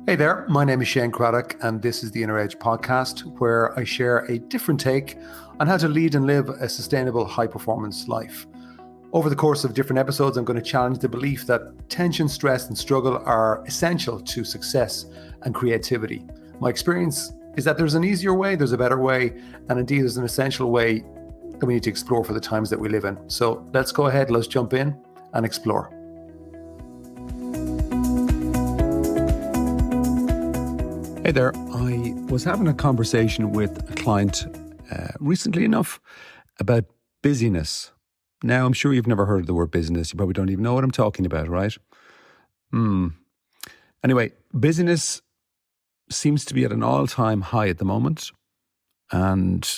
Hey there, my name is Shane Craddock, and this is the Inner Edge podcast, where I share a different take on how to lead and live a sustainable, high performance life. Over the course of different episodes, I'm going to challenge the belief that tension, stress, and struggle are essential to success and creativity. My experience is that there's an easier way, there's a better way, and indeed there's an essential way that we need to explore for the times that we live in. So let's go ahead, let's jump in and explore. Hey there, I was having a conversation with a client recently enough about busyness. Now, I'm sure you've never heard of the word busyness. You probably don't even know what I'm talking about, right? Anyway, busyness seems to be at an all-time high at the moment. And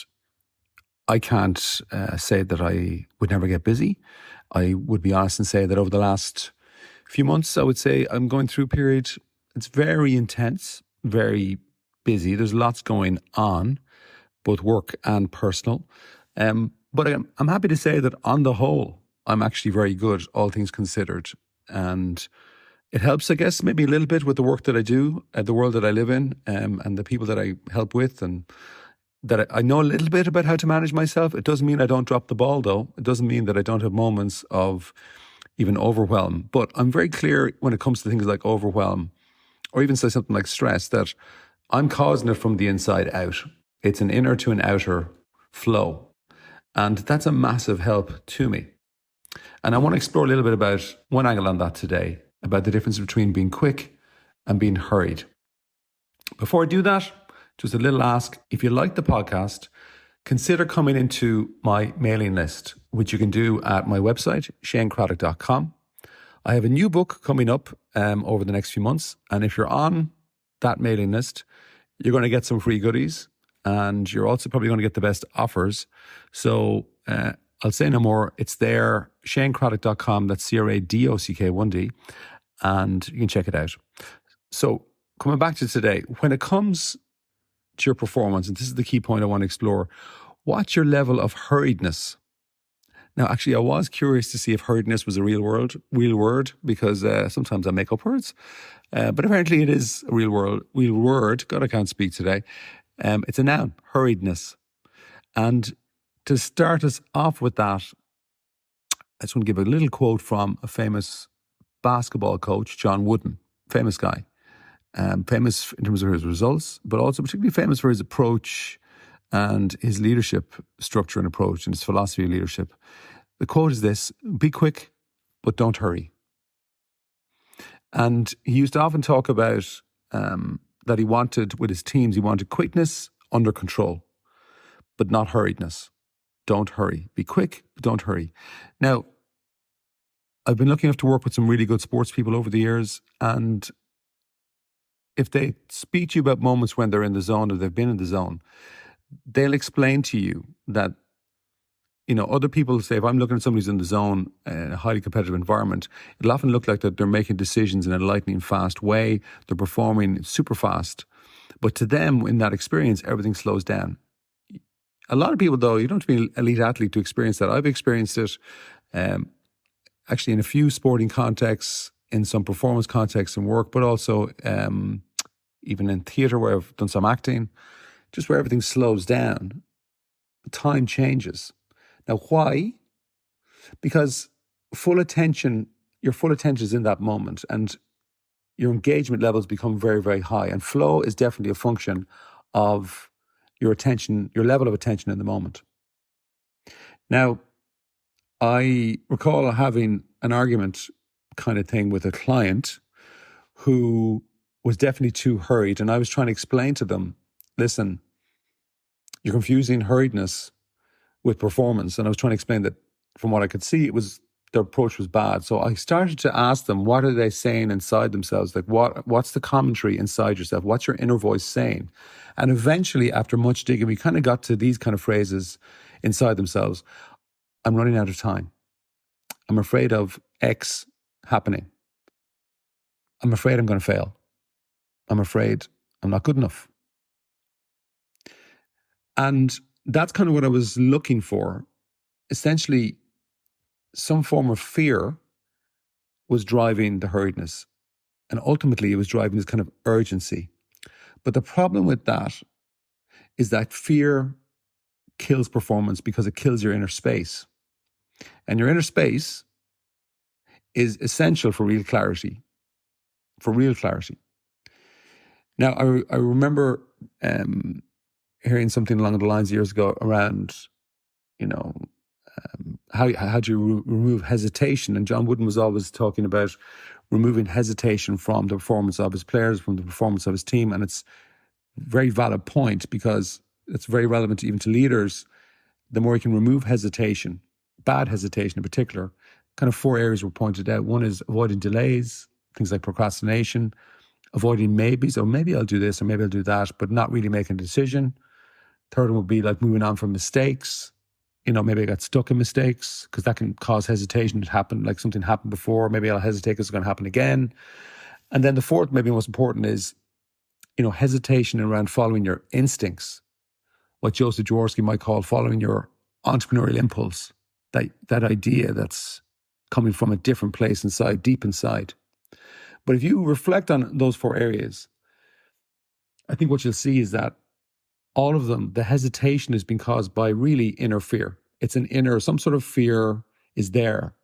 I can't say that I would never get busy. I would be honest and say that over the last few months, I would say I'm going through a period. It's very intense, very busy. There's lots going on, both work and personal. But I'm happy to say that on the whole, I'm actually very good, all things considered. And it helps, I guess, maybe a little bit with the work that I do, the world that I live in, and the people that I help with, and that I know a little bit about how to manage myself. It doesn't mean I don't drop the ball, though. It doesn't mean that I don't have moments of even overwhelm. But I'm very clear when it comes to things like overwhelm, or even say something like stress, that I'm causing it from the inside out. It's an inner to an outer flow. And that's a massive help to me. And I want to explore a little bit about one angle on that today, about the difference between being quick and being hurried. Before I do that, just a little ask. If you like the podcast, consider coming into my mailing list, which you can do at my website, shanecraddock.com. I have a new book coming up over the next few months. And if you're on that mailing list, you're going to get some free goodies. And you're also probably going to get the best offers. So I'll say no more. It's there, shanecraddock.com. That's CRADOCK1D. And you can check it out. So coming back to today, when it comes to your performance, and this is the key point I want to explore, what's your level of hurriedness? Now, actually, I was curious to see if hurriedness was a real word, because sometimes I make up words. But apparently it is a real word. God, I can't speak today. It's a noun, hurriedness. And to start us off with that, I just want to give a little quote from a famous basketball coach, John Wooden, famous guy. Famous in terms of his results, but also particularly famous for his approach and his leadership structure and approach and his philosophy of leadership. The quote is this: be quick, but don't hurry. And he used to often talk about that he wanted, with his teams, he wanted quickness under control, but not hurriedness. Don't hurry. Be quick, but don't hurry. Now, I've been lucky enough to work with some really good sports people over the years, and if they speak to you about moments when they're in the zone or they've been in the zone, they'll explain to you that, other people say, if I'm looking at somebody who's in the zone in a highly competitive environment, it'll often look like that they're making decisions in a lightning fast way. They're performing super fast. But to them, in that experience, everything slows down. A lot of people, though, you don't have to be an elite athlete to experience that. I've experienced it actually in a few sporting contexts, in some performance contexts in work, but also even in theatre where I've done some acting, just where everything slows down. Time changes. Now, why? Because your full attention is in that moment, and your engagement levels become very, very high. And flow is definitely a function of your attention, your level of attention in the moment. Now, I recall having an argument kind of thing with a client who was definitely too hurried. And I was trying to explain to them, listen, you're confusing hurriedness with performance. And I was trying to explain that from what I could see, their approach was bad. So I started to ask them, what are they saying inside themselves? Like, what's the commentary inside yourself? What's your inner voice saying? And eventually, after much digging, we kind of got to these kind of phrases inside themselves. I'm running out of time. I'm afraid of X happening. I'm afraid I'm going to fail. I'm afraid I'm not good enough. And that's kind of what I was looking for. Essentially, some form of fear was driving the hurriedness. And ultimately, it was driving this kind of urgency. But the problem with that is that fear kills performance because it kills your inner space. And your inner space is essential for real clarity. For real clarity. Now, I remember hearing something along the lines years ago around, how do you remove hesitation? And John Wooden was always talking about removing hesitation from the performance of his players, from the performance of his team. And it's a very valid point because it's very relevant even to leaders. The more you can remove hesitation, bad hesitation in particular, kind of 4 areas were pointed out. One is avoiding delays, things like procrastination, avoiding maybes, or maybe I'll do this or maybe I'll do that, but not really making a decision. Third one would be like moving on from mistakes. Maybe I got stuck in mistakes because that can cause hesitation. It happened, like something happened before. Maybe I'll hesitate because it's going to happen again. And then the fourth, maybe most important, is, hesitation around following your instincts. What Joseph Jaworski might call following your entrepreneurial impulse. That idea that's coming from a different place inside, deep inside. But if you reflect on those 4 areas, I think what you'll see is that all of them, the hesitation has been caused by really inner fear. It's an inner, some sort of fear is there.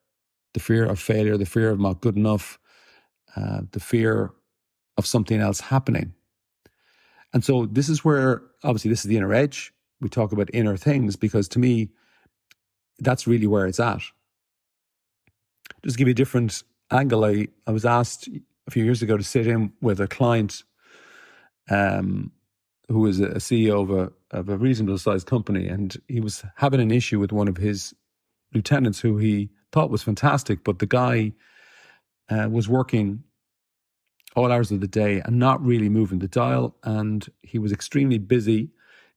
The fear of failure, the fear of not good enough, the fear of something else happening. And so this is where, obviously, this is the inner edge. We talk about inner things because to me, that's really where it's at. Just to give you a different angle, I was asked a few years ago to sit in with a client who was a CEO of a reasonable sized company, and he was having an issue with one of his lieutenants who he thought was fantastic, but the guy was working all hours of the day and not really moving the dial, and he was extremely busy,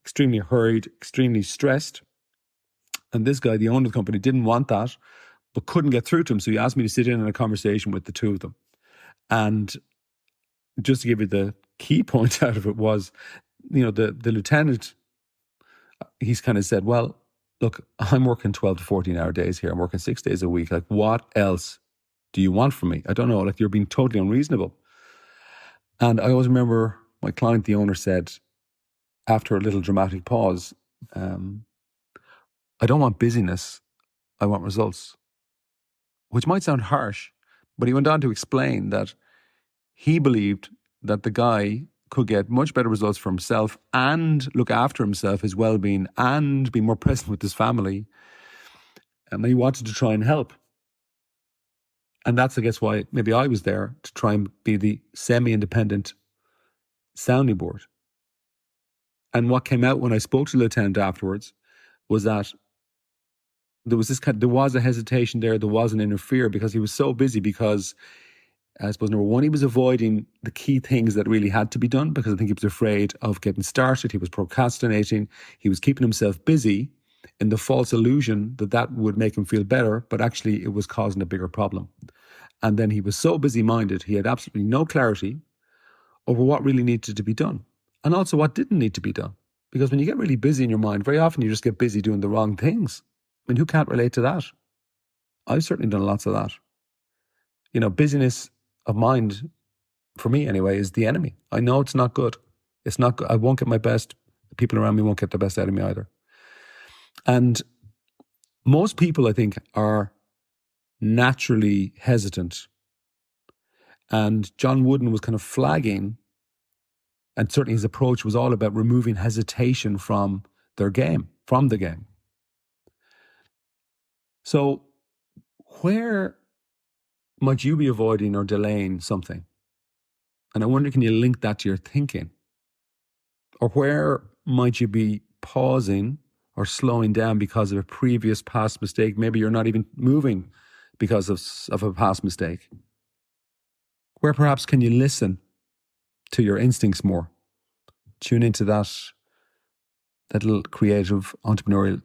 extremely hurried, extremely stressed. And this guy, the owner of the company, didn't want that, but couldn't get through to him. So he asked me to sit in a conversation with the two of them. And just to give you the key point out of it was, the lieutenant, he's kind of said, well, look, I'm working 12 to 14 hour days here. I'm working 6 days a week. Like, what else do you want from me? I don't know. Like, you're being totally unreasonable. And I always remember my client, the owner, said, after a little dramatic pause, I don't want busyness. I want results. Which might sound harsh, but he went on to explain that he believed that the guy could get much better results for himself and look after himself, his well-being, and be more present with his family. And he wanted to try and help. And that's, I guess, why maybe I was there, to try and be the semi-independent sounding board. And what came out when I spoke to the lieutenant afterwards was that there was a hesitation there. There was an inner fear because he was so busy, because I suppose, number one, he was avoiding the key things that really had to be done, because I think he was afraid of getting started. He was procrastinating. He was keeping himself busy in the false illusion that that would make him feel better, but actually it was causing a bigger problem. And then he was so busy-minded, he had absolutely no clarity over what really needed to be done, and also what didn't need to be done. Because when you get really busy in your mind, very often you just get busy doing the wrong things. I mean, who can't relate to that? I've certainly done lots of that. Busyness of mind, for me anyway, is the enemy. I know it's not good. It's not good. I won't get my best. The people around me won't get the best out of me either. And most people, I think, are naturally hesitant. And John Wooden was kind of flagging, and certainly his approach was all about removing hesitation from the game. So where might you be avoiding or delaying something? And I wonder, can you link that to your thinking? Or where might you be pausing or slowing down because of a previous past mistake? Maybe you're not even moving because of a past mistake. Where perhaps can you listen to your instincts more? Tune into that little creative entrepreneurial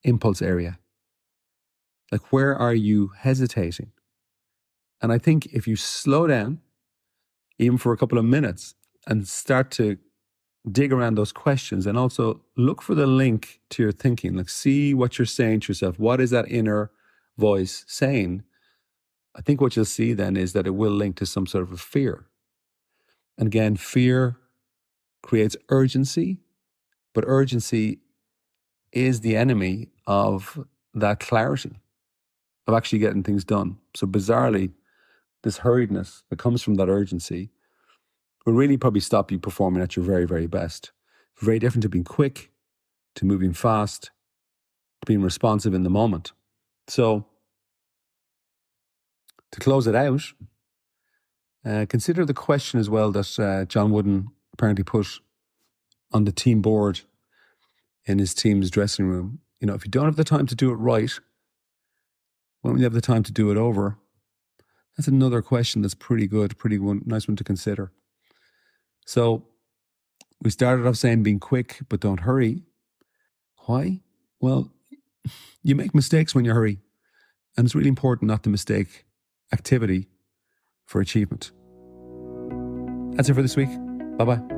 impulse area. Like, where are you hesitating? And I think if you slow down, even for a couple of minutes, and start to dig around those questions, and also look for the link to your thinking, like see what you're saying to yourself. What is that inner voice saying I think what you'll see then is that it will link to some sort of a fear. And again, fear creates urgency, but urgency is the enemy of that clarity, of actually getting things done. So bizarrely, this hurriedness that comes from that urgency will really probably stop you performing at your very, very best. Very different to being quick, to moving fast, to being responsive in the moment. So to close it out, consider the question as well that John Wooden apparently put on the team board in his team's dressing room. You know, if you don't have the time to do it right, when will you have the time to do it over? That's another question that's pretty good, nice one to consider. So we started off saying being quick, but don't hurry. Why? Well, you make mistakes when you hurry. And it's really important not to mistake activity for achievement. That's it for this week. Bye-bye.